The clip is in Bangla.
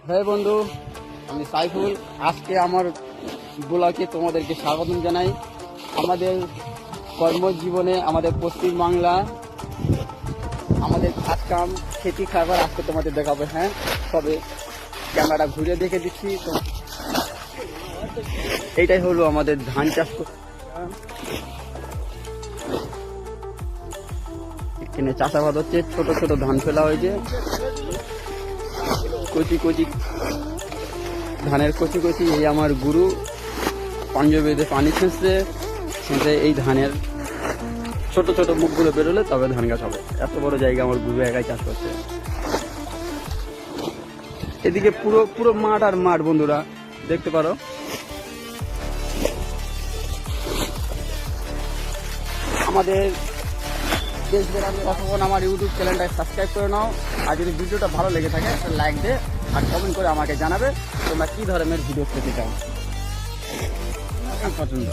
হ্যাঁ বন্ধু, আমি সাইফুল। আজকে আমার ব্লগে তোমাদেরকে স্বাগতম জানাই। আমাদের কর্মজীবনে আমাদের পশ্চিমবাংলা, আমাদের কাজ কাম, খেতি খাবার আজকে তোমাদের দেখাবো। হ্যাঁ, তবে ক্যামেরাটা ঘুরে দেখে দিচ্ছি তো। এইটাই হলো আমাদের ধান চাষ। এখানে চাষাবাদ হচ্ছে, ছোট ছোট ধান ফেলা হয়েছে, কচি কচি ধানের কচি কচি। এই আমার গুরু পাঞ্জাবিতে পানি ছেঁচছে, এই ধানের ছোট ছোট মুখগুলো বেরোলে তবে ধান গাছ হবে। এত বড় জায়গা আমার গুরু একাই চাষ করছে। এদিকে পুরো পুরো মাঠ আর মাঠ বন্ধুরা, দেখতে পারো। আমাদের দেশ বেড়াতে তখন আমার ইউটিউব চ্যানেলটা সাবস্ক্রাইব করে নাও। আর যদি ভিডিওটা ভালো লেগে থাকে একটা লাইক দে, আর কমেন্ট করে আমাকে জানাবে তোমরা কি ধরনের ভিডিও পেতে চাও পছন্দ।